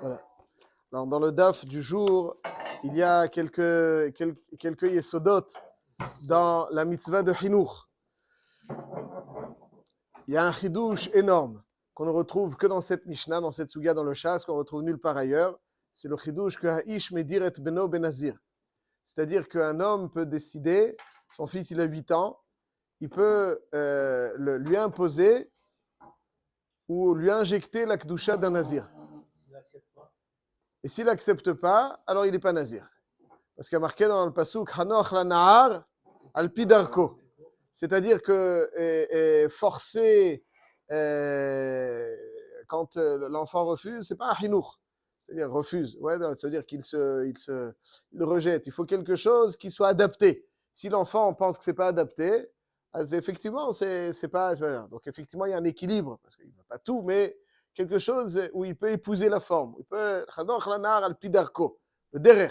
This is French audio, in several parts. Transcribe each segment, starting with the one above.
Voilà. Alors, dans le DAF du jour, il y a quelques yesodot dans la mitzvah de Hinour. Il y a un chidouche énorme qu'on ne retrouve que dans cette Mishnah, dans cette Suga, dans le Shas, qu'on retrouve nulle part ailleurs. C'est le chidouche que Ha'ish medir et beno benazir. C'est-à-dire qu'un homme peut décider, son fils il a 8 ans, il peut lui imposer ou lui injecter la kedusha d'un nazir. Et s'il n'accepte pas, alors il n'est pas nazir. Parce qu'il y a marqué dans le pasuk Hanoch la nahar al pidarko. C'est-à-dire que forcer quand l'enfant refuse, c'est pas un hinour. C'est-à-dire refuse. Ouais, c'est-à-dire qu'il il rejette. Il faut quelque chose qui soit adapté. Si l'enfant pense que c'est pas adapté, effectivement, c'est pas. Donc effectivement, il y a un équilibre parce qu'il ne veut pas tout, mais quelque chose où il peut épouser la forme. Il peut Hanoch la nahar al pidarko, le derer.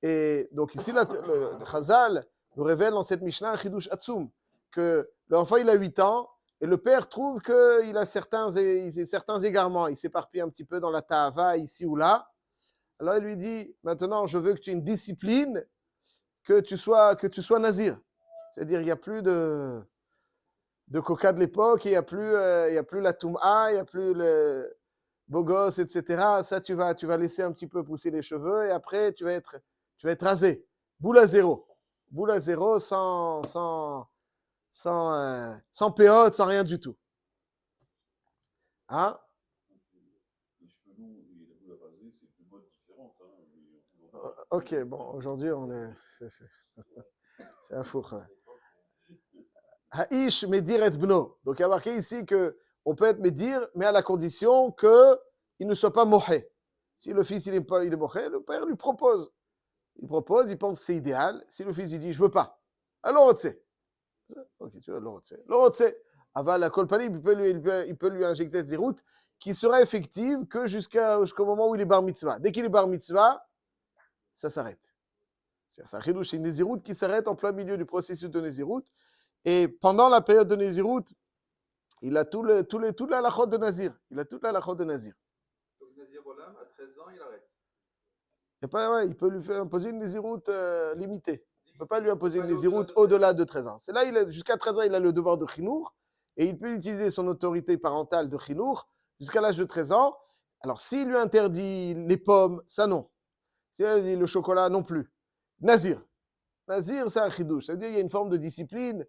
Et donc ici, le Chazal nous révèle dans cette Mishnah un chidouche atzum, que l'enfant il a 8 ans, et le père trouve qu'il a certains égarements, il s'éparpille un petit peu dans la ta'ava ici ou là. Alors il lui dit, maintenant je veux que tu aies une discipline, que tu sois nazir. C'est-à-dire il n'y a plus de coca de l'époque, il n'y a plus la toum'a, il n'y a plus le beau gosse, etc. Ça tu vas laisser un petit peu pousser les cheveux, et après tu vas être rasé. Boule à zéro, sans péote, sans rien du tout. Hein? Ok, bon, aujourd'hui, on est... C'est un four. Ha'ish medir et bno. Donc, il y a marqué ici qu'on peut être medir, mais à la condition qu'il ne soit pas mohé. Si le fils il est mohé, le père lui propose. Il propose, il pense que c'est idéal. Si le fils il dit, je veux pas, alors on sait. Ok, tu vois, l'orotse. Aval la kolpani, il peut lui injecter des routes qui sera effective que jusqu'au moment où il est bar mitzvah. Dès qu'il est bar mitzvah, ça s'arrête. C'est un chidouche, c'est une néziroute qui s'arrête en plein milieu du processus de néziroute. Et pendant la période de néziroute, il a toute la lachot de nazir. Donc Nazir Olam, à 13 ans, il arrête. Il peut lui faire imposer une néziroute limitée. Il ne peut pas lui imposer une néziroute au-delà de 13 ans. C'est là, jusqu'à 13 ans, il a le devoir de chinour, et il peut utiliser son autorité parentale de chinour jusqu'à l'âge de 13 ans. Alors, s'il lui interdit les pommes, ça non. S'il interdit le chocolat, non plus. Nazir, c'est un chidouche. Ça veut dire qu'il y a une forme de discipline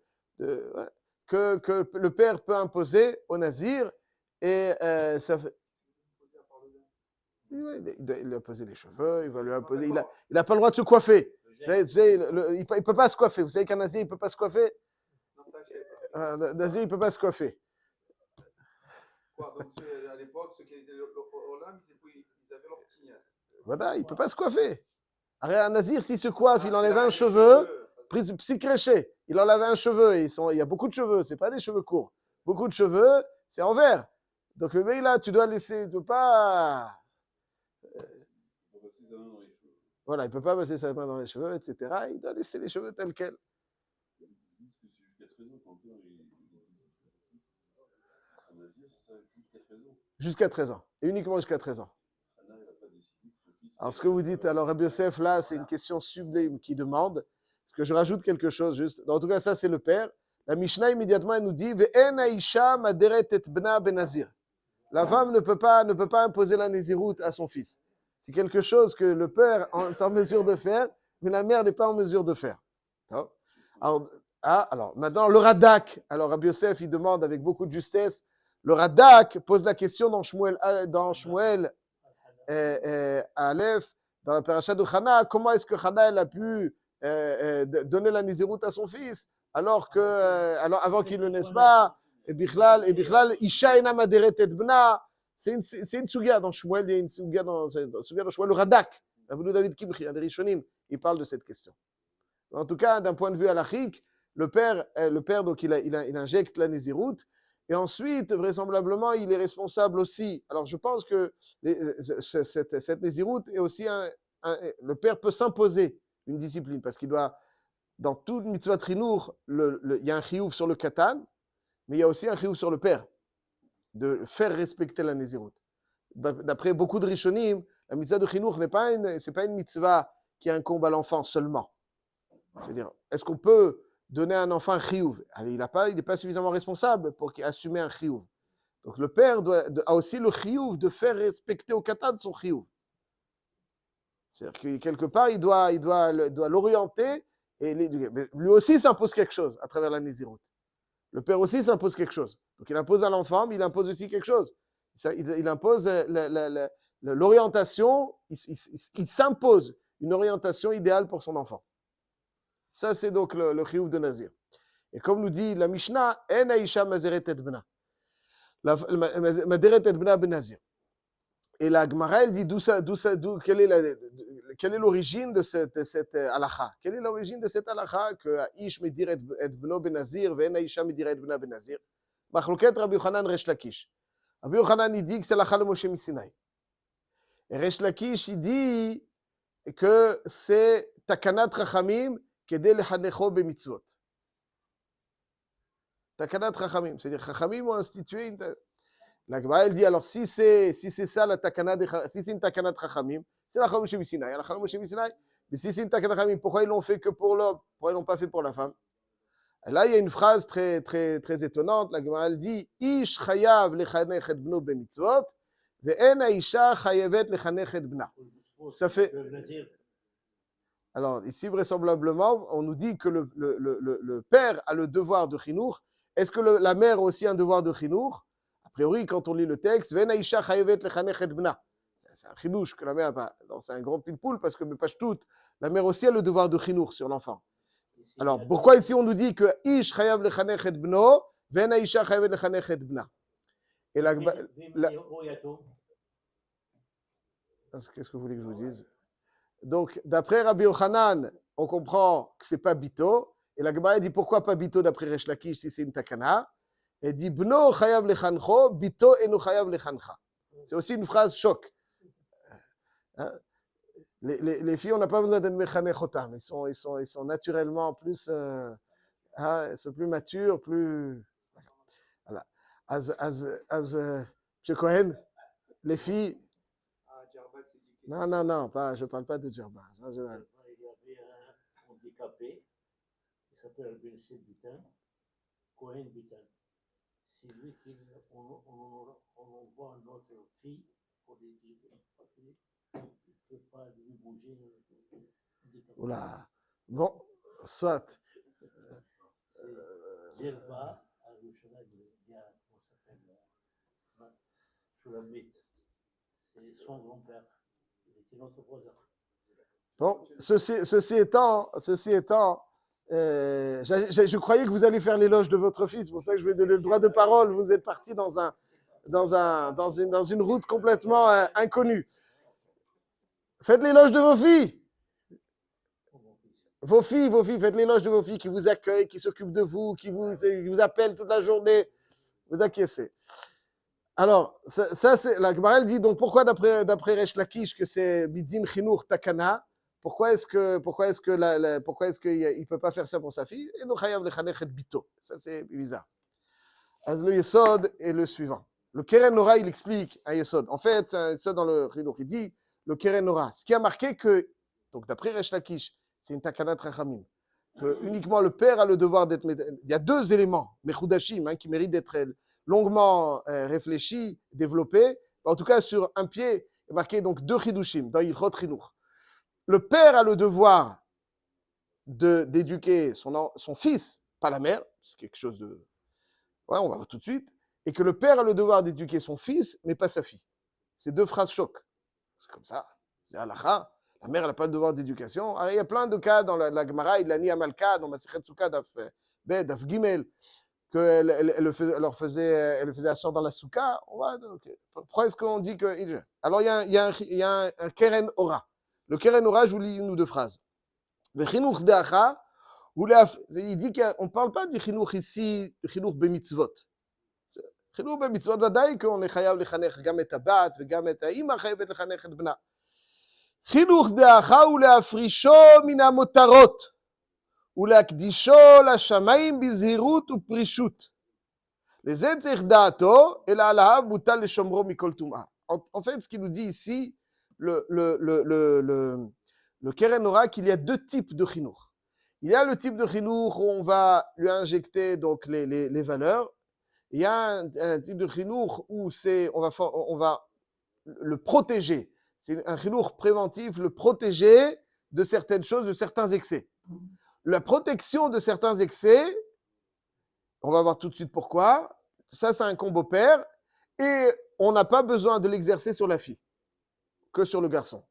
que le père peut imposer au nazir, et ça fait... Il lui a posé les cheveux, il va lui imposer. Il n'a pas le droit de se coiffer. Il ne peut pas se coiffer. Vous savez qu'un nazir, il ne peut pas se coiffer. Un nazir, il ne peut pas se coiffer. Quoi, donc à l'époque, ceux qui étaient au Olam, ils avaient leur tignasse. Voilà, il ne peut pas se coiffer. Un nazir, s'il se coiffe, il enlève un cheveu, psychréché, il enlève un cheveu, et il y a beaucoup de cheveux, ce n'est pas des cheveux courts. Beaucoup de cheveux, c'est en vert. Donc le mec là, tu dois laisser, tu ne peux pas... Voilà, il ne peut pas passer sa main dans les cheveux, etc. Il doit laisser les cheveux tels quels. Jusqu'à 13 ans. Et uniquement jusqu'à 13 ans. Alors, ce que vous dites, alors Rabbi Yosef, là, c'est une question sublime qui demande. Est-ce que je rajoute quelque chose juste? En tout cas, ça, c'est le père. La Mishnah, immédiatement, elle nous dit Ve'en aisha maderet et bna benazir. La femme ne peut pas imposer la néziroute à son fils. C'est quelque chose que le père est en mesure de faire, mais la mère n'est pas en mesure de faire. Alors, maintenant, le Radak. Alors, Rabbi Yosef, il demande avec beaucoup de justesse. Le Radak pose la question dans Shmuel Aleph, dans la paracha de Chana, comment est-ce que Chana elle a pu donner la néziroute à son fils alors avant qu'il ne naisse pas, et Bichlal, Isha ena maderet et bna. C'est une sugia dans Shmuel, il y a une sugia dans Shmuel, le Radak, Rabbi David Kimchi, un des Rishonim, il parle de cette question. En tout cas, d'un point de vue halachique, le père donc il injecte la néziroute, et ensuite, vraisemblablement, il est responsable aussi. Alors, je pense que cette néziroute est aussi le père peut s'imposer une discipline, parce qu'il doit, dans toute mitzvah trinour, il y a un chiyuv sur le katan, mais il y a aussi un chiyuv sur le père, de faire respecter la néziroute. d'après beaucoup de Rishonim, la mitzvah de Chinuch c'est pas une mitzvah qui incombe à l'enfant seulement. C'est-à-dire, est-ce qu'on peut donner à un enfant un chiyuv? Il n'est pas suffisamment responsable pour assumer un chiyuv. Donc le père a aussi le chiyuv de faire respecter au katan son chiyuv. C'est-à-dire que quelque part, il doit l'orienter, et lui aussi s'impose quelque chose à travers la Nézirut. Le père aussi s'impose quelque chose. Donc il impose à l'enfant, mais il impose aussi quelque chose. Il impose l'orientation, il s'impose une orientation idéale pour son enfant. Ça, c'est donc le chiyuv de Nazir. Et comme nous dit la Mishnah, En Aisha Mazeret et Bna. Mazeret et Bna ben Nazir. Et la Gemara, elle dit quelle est l'origine de cette halakha? Quelle est l'origine de cette halakha que Ish medir et bno ben Nazir, ve En Aisha medir et bna ben Nazir? Machloket Rabbi Yochanan Resh Lakish. Rabbi Yochanan, il dit que c'est l'halakha de Moshe Misinaï. Et Resh Lakish, il dit que c'est Takanat Chachamim kedei lechanecho b'mitzvot. Takanat Chachamim, c'est-à-dire Chachamim ont institué une... La Gemara, elle dit, alors si c'est ça, si c'est une Takanat Chachamim, c'est la Moshe Misinaï. La Moshe Misinaï, mais si c'est une Takanat Chachamim, pourquoi ils l'ont fait que pour l'homme? Pourquoi ils l'ont pas fait pour la femme? Et là, il y a une phrase très, très, très étonnante. La Gemara, elle dit, Ish chayav lechanech et bno b'mitzvot, ve'en ha'isha chayavet lechanech et bna. Ça fait... Alors, ici, vraisemblablement, on nous dit que le père a le devoir de chinour. Est-ce que la mère a aussi un devoir de chinour? A priori, quand on lit le texte, c'est un chidouche que la mère n'a pas. C'est un grand pile-poule parce que, mais pas tout, la mère aussi a le devoir de chinour sur l'enfant. Alors, pourquoi ici on nous dit que Ish chayav lechanech et bno, ve'en ha'isha chayavet lechanech et bna? Et qu'est-ce que vous voulez que je vous dise? Donc, d'après Rabbi Yochanan, on comprend que ce n'est pas Bito. Et la Gemara dit pourquoi pas Bito d'après Resh Lakish si c'est une takana. Elle dit Bno chayav lechancho, Bito enu chayav lechancha. C'est aussi une phrase choc. Hein? Les filles, on n'a pas besoin d'être mechanechotam. Ils sont naturellement plus, ils sont plus matures, plus. Voilà. M. Cohen, les filles. Non, je ne parle pas de Djerba. Il y avait un handicapé qui s'appelle Ben Bitin, Cohen Bitin. C'est lui qu'on envoie notre fille pour lui dire qu'il ne peut pas lui bouger. Oula, bon, soit. Djerba, à Louchana, il y a, comment ça s'appelle, Shulamit. C'est son grand-père. Notre voisin. Bon, ceci étant, je croyais que vous alliez faire l'éloge de votre fils, c'est pour ça que je vais donner le droit de parole. Vous êtes parti dans une route complètement inconnue. Faites l'éloge de vos filles. Vos filles, faites l'éloge de vos filles qui vous accueillent, qui s'occupent de vous, qui vous appellent toute la journée. Vous acquiescez. Alors, ça c'est la Gemara dit donc pourquoi d'après Resh Lakish que c'est Midin Chinour Takana? Pourquoi est-ce qu'il peut pas faire ça pour sa fille? Et no chayav lechanech et bito. Ça c'est bizarre. Alors, le Yesod est le suivant. Le Keren Nora il explique un Yesod. En fait, ça dans le Chinour il dit le Keren Nora. Ce qui a marqué que donc d'après Resh Lakish c'est une Takana Trachamim. Que uniquement le père a le devoir d'être. Il y a deux éléments Mechudashim qui méritent d'être longuement réfléchi, développé. En tout cas, sur un pied, il est marqué donc deux chidushim dans Ilchot Chinuch. Le père a le devoir d'éduquer son fils, pas la mère, c'est quelque chose de... Ouais, on va voir tout de suite. Et que le père a le devoir d'éduquer son fils, mais pas sa fille. C'est deux phrases choc. C'est comme ça. C'est halakha. La mère n'a pas le devoir d'éducation. Alors, il y a plein de cas dans la Gemara, il l'a mis à Malka, dans Masechet Sukkah, Daf Gimel, qu'elle le faisait asseoir dans la souka. Pourquoi est-ce qu'on dit que... Alors, il y a un Keren Ora. Le Keren Ora, je vous lis une ou deux phrases. Le Chinuch Deacha, il dit qu'on ne parle pas du Chinuch ici, du Chinuch Bemitzvot. Chinuch Bemitzvot, vadaï qu'on est chayav lechanech gam et abat, vegam et haïma chayavet lechanech et bna. Chinuch Deacha ou leafrisho mina motarot. ולהקדישו לשמיים בזהירות ופרישות. לזה צריך דעתו, אלא עליו מוטל לשומרו מכל טומאה. En fait, ce qu'il nous dit ici, le Keren Orah, qu'il y a deux types de chinour. Il y a le type de chinour où on va lui injecter donc les valeurs. Il y a un type de chinour où on va le protéger. C'est un chinour préventif, le protéger de certaines choses, de certains excès. La protection de certains excès, on va voir tout de suite pourquoi. Ça, c'est un combo pair. Et on n'a pas besoin de l'exercer sur la fille, que sur le garçon.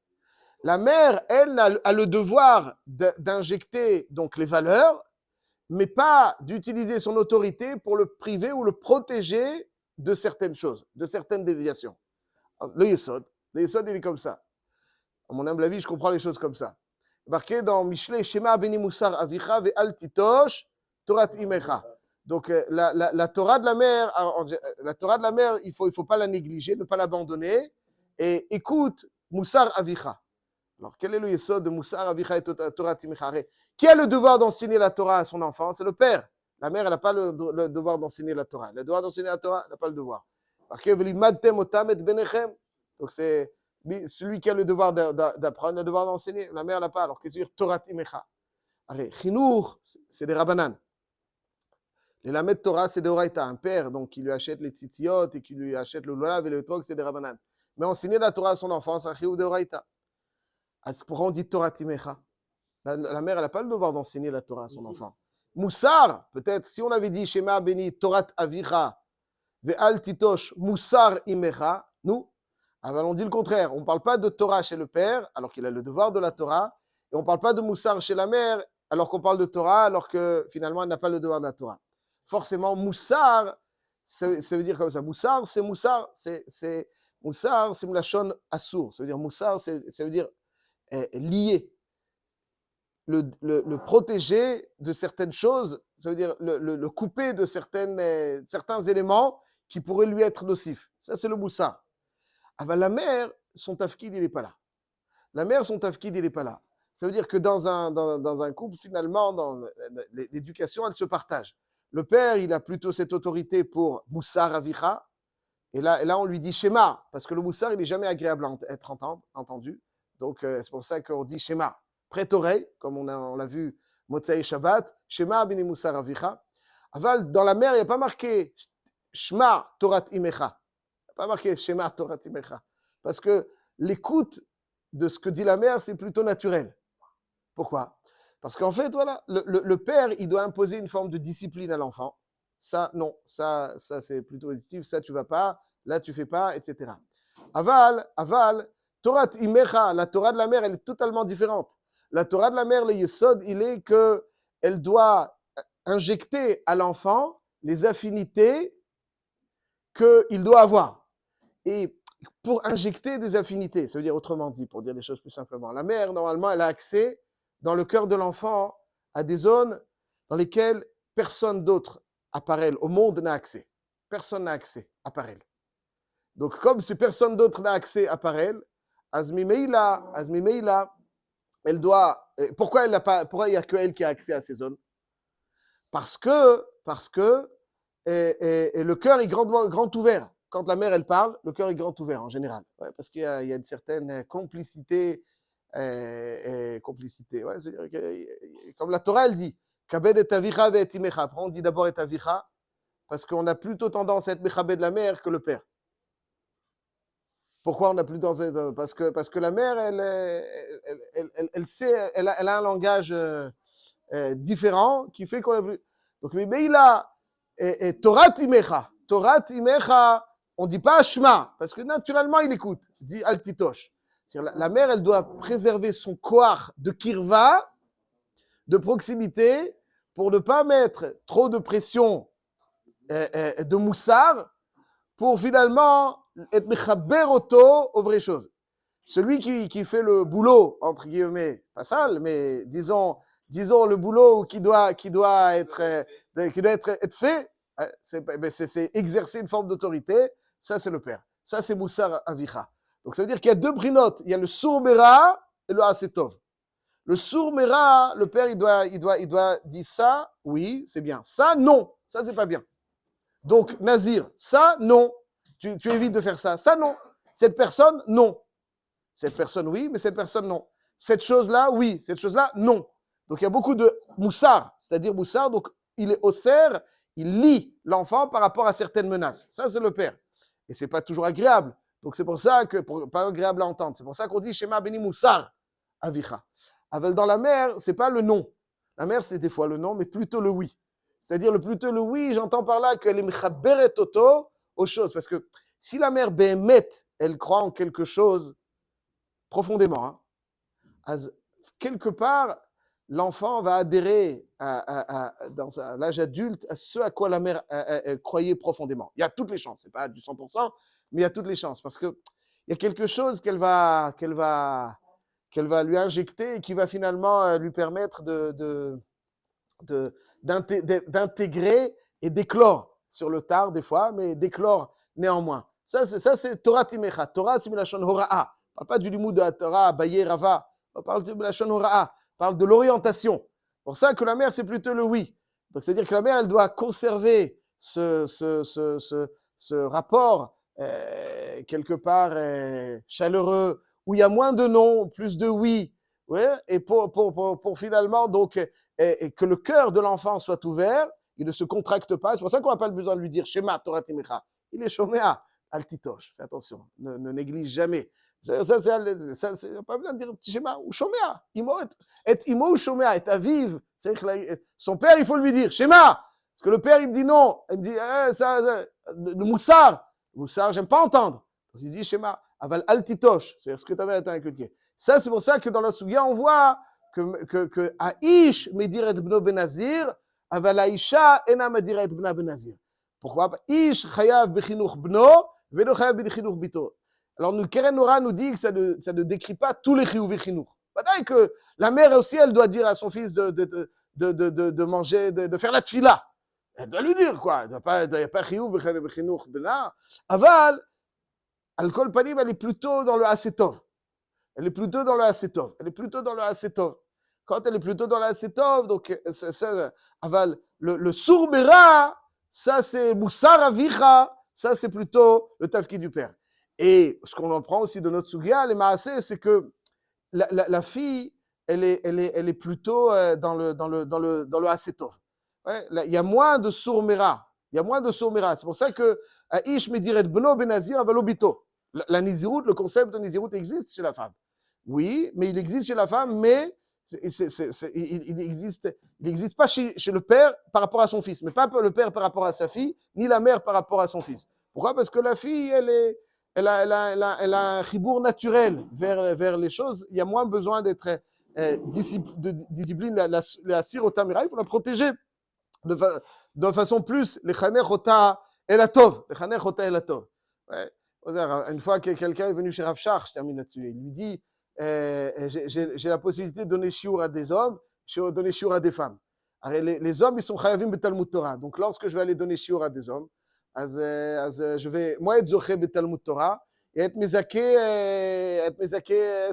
La mère, elle, a le devoir d'injecter donc les valeurs, mais pas d'utiliser son autorité pour le priver ou le protéger de certaines choses, de certaines déviations. Le Yesod, il est comme ça. À mon humble avis, je comprends les choses comme ça. Marqué dans Mishlei, Shema beni musar avicha ve'al titosh Torat imecha. Donc la Torah de la mère, il faut pas la négliger, ne pas l'abandonner. Et écoute, musar avicha. Alors quel est le yesod de musar avicha et Torat imecha? Qui a le devoir d'enseigner la Torah à son enfant? C'est le père. La mère, elle n'a pas le devoir d'enseigner la Torah. Le devoir d'enseigner la Torah, elle n'a pas le devoir. Marqué v'limadtem otam et benechem. Donc c'est celui qui a le devoir d'apprendre, le devoir d'enseigner. La mère n'a pas. Alors qu'est-ce que veut dire Torat imecha? Chinour, c'est des rabanan. Les lamed Torah, c'est des oraita. Un père, donc, qui lui achète les tzitziot et qui lui achète le lolav et le trog, c'est des rabanan. Mais enseigner la Torah à son enfant, c'est un chiyuv de oraita. Pourquoi on dit Torat imecha? La mère, elle n'a pas le devoir d'enseigner la Torah à son enfant. Moussar, peut-être, si on avait dit Shema béni Torat avicha ve'al titosh Moussar imecha, nous, on dit le contraire. On ne parle pas de Torah chez le père, alors qu'il a le devoir de la Torah, et on ne parle pas de Moussar chez la mère, alors qu'on parle de Torah, alors que finalement, elle n'a pas le devoir de la Torah. Forcément, Moussar, ça veut dire comme ça. Moussar, c'est Moulachon Assour. Ça veut dire Moussar, ça veut dire lier, le protéger de certaines choses, ça veut dire le couper de certains éléments qui pourraient lui être nocifs. Ça, c'est le Moussar. Ah, la mère, son tafkid, il n'est pas là. La mère, son tafkid, il n'est pas là. Ça veut dire que dans un couple, finalement, dans l'éducation, elle se partage. Le père, il a plutôt cette autorité pour Moussar Avicha. Et là, on lui dit Shema, parce que le Moussar, il n'est jamais agréable à être entendu. Donc, c'est pour ça qu'on dit Shema. Prête-oreille, comme on l'a vu, Motsai Shabbat, Shema bini Moussar Avicha. Aval, dans la mère, il n'y a pas marqué Shema Torat Imecha. Il n'y a pas marqué Shema Torat Imecha. Parce que l'écoute de ce que dit la mère, c'est plutôt naturel. Pourquoi? Parce qu'en fait, voilà, le père, il doit imposer une forme de discipline à l'enfant. Ça, non, ça c'est plutôt positif. Ça, tu vas pas, là, tu fais pas, etc. Aval, Torat Imecha, la Torah de la mère, elle est totalement différente. La Torah de la mère, le Yesod, il est qu'elle doit injecter à l'enfant les affinités qu'il doit avoir. Et pour injecter des affinités, ça veut dire autrement dit, pour dire les choses plus simplement, la mère, normalement, elle a accès dans le cœur de l'enfant à des zones dans lesquelles personne d'autre, à part elle, au monde, n'a accès. Personne n'a accès, à part elle. Donc, comme si personne d'autre n'a accès, à part elle, Azmi Meila, elle doit. Pourquoi il n'y a que elle qui a accès à ces zones? Parce que le cœur est grand ouvert. Quand la mère, elle parle, le cœur est grand ouvert en général. Ouais, parce qu'il y a une certaine complicité. Ouais, comme la Torah, elle dit Kabed et avicha ve et imecha. Après, on dit d'abord et avicha, parce qu'on a plutôt tendance à être mechabed de la mère que le père. Pourquoi on a plus tendance? Parce que la mère, elle sait, elle a un langage différent qui fait qu'on a plus. Donc, mais il a Torat imecha. Torat imecha, on ne dit pas Shema, parce que naturellement, il écoute. Il dit Altitosh. La mère, elle doit préserver son koach de kirva, de proximité, pour ne pas mettre trop de pression de moussard, pour finalement être mechaber auto aux vraies choses. Celui qui fait le boulot, entre guillemets, pas sale, mais disons le boulot qui doit être fait, c'est exercer une forme d'autorité, ça c'est le père. Ça c'est moussar avicha. Donc ça veut dire qu'il y a deux brinotes, il y a le sourmera et le asetov. Le sourmera, le père il doit dire ça, oui, c'est bien. Ça, non, ça c'est pas bien. Donc Nazir, ça, non. Tu évites de faire ça, ça, non. Cette personne, non. Cette personne, oui, mais cette personne, non. Cette chose-là, oui. Cette chose-là, non. Donc, il y a beaucoup de moussard, c'est-à-dire moussard. Donc, il est osser, il lie l'enfant par rapport à certaines menaces. Ça, c'est le père. Et c'est pas toujours agréable. Donc, c'est pour ça que, pas agréable à entendre. C'est pour ça qu'on dit Shema Beni Moussar Avicha. Dans la mère, c'est pas le non. La mère, c'est des fois le non, mais plutôt le oui. C'est-à-dire plutôt le oui, j'entends par là qu'elle est mechaberet toto aux choses. Parce que si la mère bémet, elle croit en quelque chose profondément, hein, quelque part, l'enfant va adhérer dans l'âge adulte à ce à quoi la mère croyait profondément. Il y a toutes les chances, c'est pas du 100%, mais il y a toutes les chances. Parce qu'il y a quelque chose qu'elle va lui injecter et qui va finalement lui permettre d'intégrer et d'éclore sur le tard des fois, mais d'éclore néanmoins. Ça c'est Torah Timecha. Torah, c'est Milachon Hora'a. On ne parle pas du limoud de la Torah, Baye, Rava. On parle de Milachon Hora'a. On parle de l'orientation. Pour ça que la mère, c'est plutôt le oui. Donc, c'est-à-dire que la mère, elle doit conserver ce rapport quelque part chaleureux, où il y a moins de non, plus de oui. Ouais, et pour finalement, donc, et que le cœur de l'enfant soit ouvert, il ne se contracte pas. C'est pour ça qu'on n'a pas besoin de lui dire Shema Torah Timecha. Il est Shoméa, Altitosh. Fais attention, ne néglige jamais. Ça, pas besoin de dire Shema ou Shoméa. Et Imo ou Shoméa, et Aviv. Son père, il faut lui dire Shema. Parce que le père, il me dit non. Il me dit le Moussar. Le Moussar, j'aime pas entendre. Donc il dit Shema. Aval Altitosh. C'est ce que tu avais été inculqué. Ça, c'est pour ça que dans la Sugia, on voit que Aish Mediret Bno Benazir, Aval Aisha Ena Mediret Bna Benazir. Pourquoi? Ish Chayav Bechinuch Bno, Velo Chayav Bechinuch Bito. Alors, Keren Nora nous dit que ça ne décrit pas tous les Chiyuv Bechinuch. Peut-être que la mère aussi, elle doit dire à son fils de manger, de faire la tfila. Elle doit lui dire, quoi. Il n'y a pas Chiyuv Bechinuch Bna. Aval, Al-Kol Panim, elle est plutôt dans le Asetov. Elle est plutôt dans le Asetov. Quand elle est plutôt dans le Asetov, donc, aval, le Sourbera, ça c'est Moussar Avicha, ça c'est plutôt le Tafki du père. Et ce qu'on en prend aussi de notre Sugia, les Maasé, c'est que la fille, elle est plutôt dans le Asetov. Ouais, il y a moins de Sourmera. C'est pour ça que Aish Mediret Bno Benazir Avalobito. La Nizirut, le concept de Nizirut existe chez la femme. Oui, mais il existe chez la femme, mais il n'existe pas chez le père par rapport à son fils, mais pas le père par rapport à sa fille, ni la mère par rapport à son fils. Pourquoi? Parce que la fille, elle a un chibour naturel vers les choses. Il y a moins besoin d'être de discipline. La sirotamira, il faut la protéger de façon plus les chaner chota et la tov. Ouais. Une fois que quelqu'un est venu chez Rav Shach, je termine là-dessus, il lui dit j'ai la possibilité de donner shiur à des hommes, donner shiur à des femmes. Alors, les hommes, ils sont chayavim betalmud Torah. Donc, lorsque je vais aller donner shiur à des hommes, je vais, moi, être zoché betalmud Torah, et être mezaké,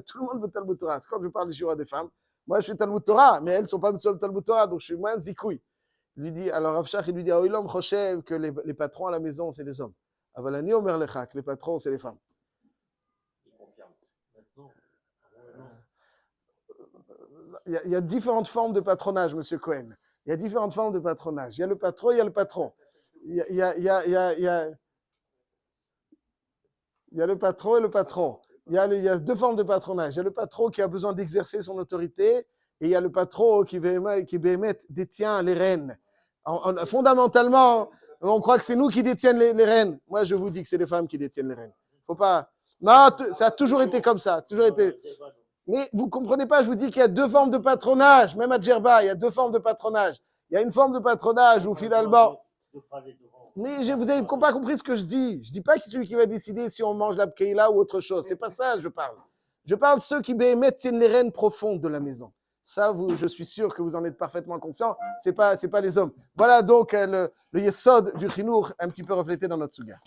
tout le monde betalmud Torah. C'est comme je parle de shiur à des femmes. Moi, je fais talmud Torah, mais elles ne sont pas betalmud Torah, donc je suis moins zikoui. Il lui dit, alors Rav Shach, il lui dit, Oilom choshev que les patrons à la maison, c'est les hommes. Avalani omer lecha, que les patrons, c'est les femmes. Il y a différentes formes de patronage, monsieur Cohen. Il y a différentes formes de patronage. Il y a le patron, il y a le patron. Il y a le patron et le patron. Il y a deux formes de patronage. Il y a le patron qui a besoin d'exercer son autorité et il y a le patron qui détient les rênes. Fondamentalement, on croit que c'est nous qui détiennent les rênes. Moi, je vous dis que c'est les femmes qui détiennent les rênes. Faut pas. Non, ça a toujours été comme ça. Mais vous ne comprenez pas, je vous dis qu'il y a deux formes de patronage. Même à Djerba, il y a deux formes de patronage. Il y a une forme de patronage où finalement. Mais vous n'avez pas compris ce que je dis. Je ne dis pas que c'est celui qui va décider si on mange la pkeila ou autre chose. Ce n'est pas ça que je parle. Je parle de ceux qui tiennent les rênes profondes de la maison. Ça, je suis sûr que vous en êtes parfaitement conscient. Ce n'est pas les hommes. Voilà donc le yesod du chinour un petit peu reflété dans notre suga.